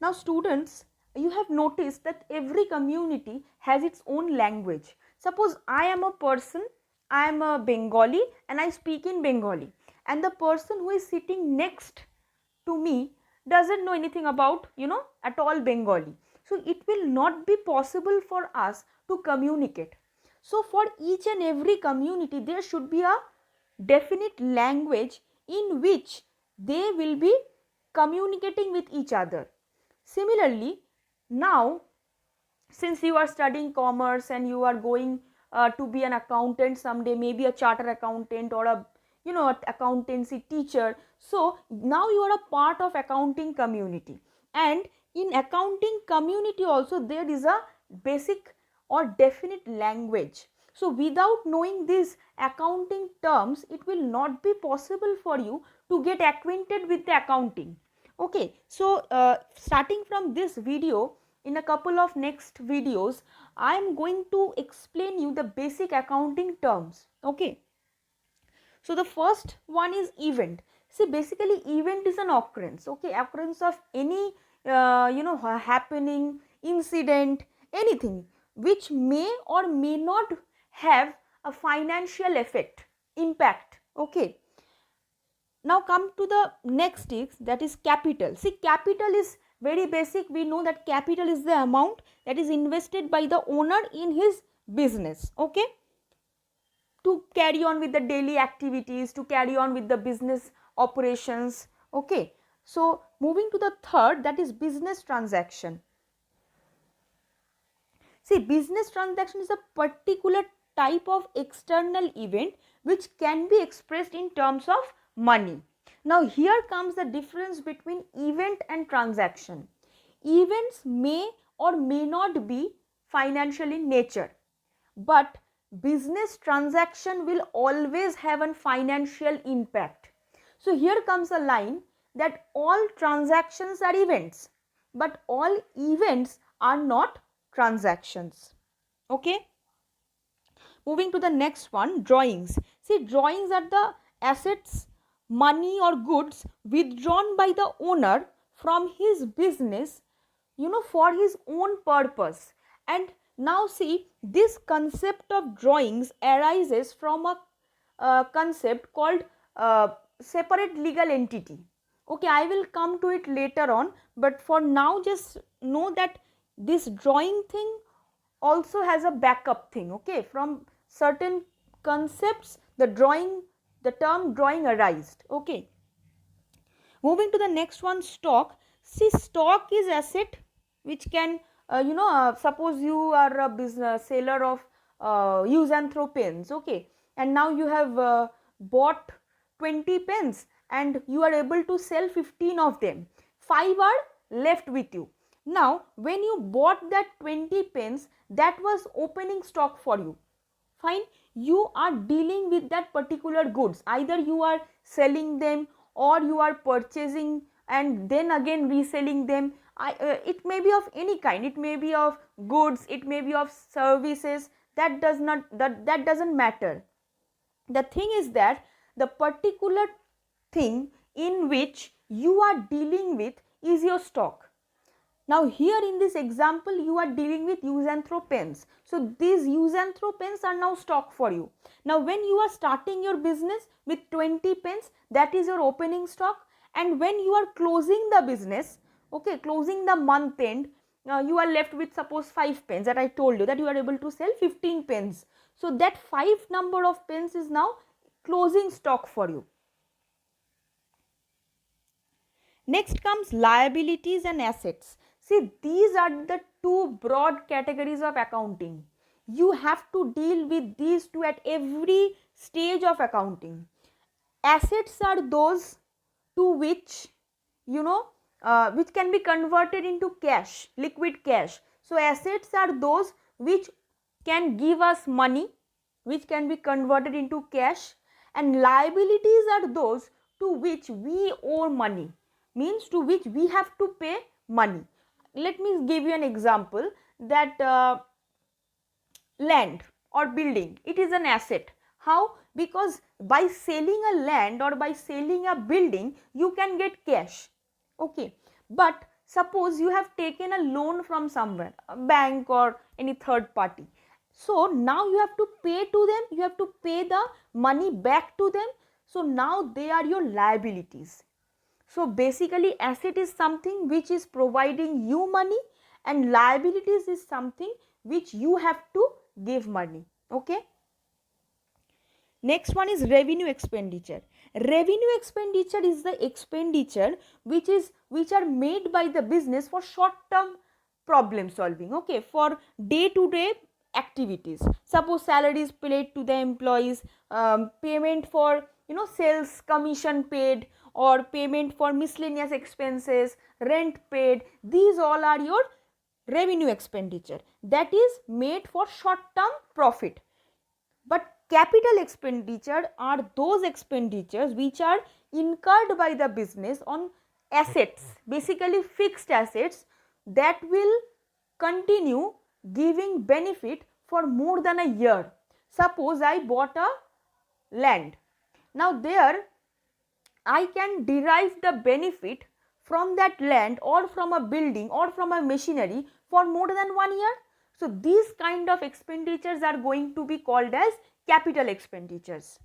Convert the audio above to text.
Now students, you have noticed that every community has its own language. Suppose I am a person, I am a Bengali and I speak in Bengali, and the person who is sitting next to me doesn't know anything about, at all Bengali. So it will not be possible for us to communicate. So for each and every community there should be a definite language in which they will be communicating with each other. Similarly, now since you are studying commerce and you are going to be an accountant someday, maybe a charter accountant or a accountancy teacher, so now you are a part of accounting community, and in accounting community also there is a basic or definite language. So without knowing these accounting terms it will not be possible for you to get acquainted with the accounting. Okay, so starting from this video, in a couple of next videos I am going to explain you the basic accounting terms. Okay, so the first one is event. See, basically event is an occurrence. Okay, occurrence of any happening, incident, anything which may or may not have a financial effect, impact. Okay, now come to the next is, that is capital. See, capital is very basic. We know that capital is the amount that is invested by the owner in his business, okay, to carry on with the daily activities, to carry on with the business operations. Okay, so moving to the third, that is business transaction. See, business transaction is a particular type of external event which can be expressed in terms of money. Now here comes the difference between event and transaction. Events may or may not be financial in nature, but business transaction will always have a financial impact. So here comes a line that all transactions are events, but all events are not transactions. Okay, moving to the next one, drawings. See, drawings are the assets, money or goods withdrawn by the owner from his business, for his own purpose. And now see, this concept of drawings arises from a concept called separate legal entity. Okay, I will come to it later on, but for now just know that this drawing thing also has a backup thing. Okay, from certain concepts the term drawing arised. Okay, moving to the next one, stock. See, stock is asset which can suppose you are a business seller of use and throw pens. Okay, and now you have bought 20 pens and you are able to sell 15 of them, 5 are left with you. Now when you bought that 20 pens, that was opening stock for you. Fine, you are dealing with that particular goods, either you are selling them or you are purchasing and then again reselling them. It may be of any kind, it may be of goods, it may be of services, that doesn't matter. The thing is that the particular thing in which you are dealing with is your stock. Now here in this example you are dealing with use and throw pens. So these use and throw pens are now stock for you. Now when you are starting your business with 20 pens, that is your opening stock, and when you are closing the business, okay, closing the month end, you are left with suppose 5 pens that I told you that you are able to sell 15 pens. So that 5 number of pens is now closing stock for you. Next comes liabilities and assets. See, these are the two broad categories of accounting. You have to deal with these two at every stage of accounting. Assets are those to which, which can be converted into cash, liquid cash. So assets are those which can give us money, which can be converted into cash, and liabilities are those to which we owe money, means to which we have to pay money. Let me give you an example that land or building, it is an asset. How? Because by selling a land or by selling a building you can get cash. Okay, but Suppose you have taken a loan from somewhere, a bank or any third party. So now you have to pay to them, you have to pay the money back to them. So now they are your liabilities. So basically asset is something which is providing you money, and liabilities is something which you have to give money. Okay. Next one is revenue expenditure. Revenue expenditure is the expenditure which are made by the business for short term problem solving, okay, for day to day activities. Suppose salary is paid to the employees, payment for sales commission paid, or payment for miscellaneous expenses, rent paid. These all are your revenue expenditure that is made for short term profit. But capital expenditure are those expenditures which are incurred by the business on assets, basically fixed assets, that will continue giving benefit for more than a year. Suppose I bought a land. Now there I can derive the benefit from that land or from a building or from a machinery for more than 1 year. So these kind of expenditures are going to be called as capital expenditures.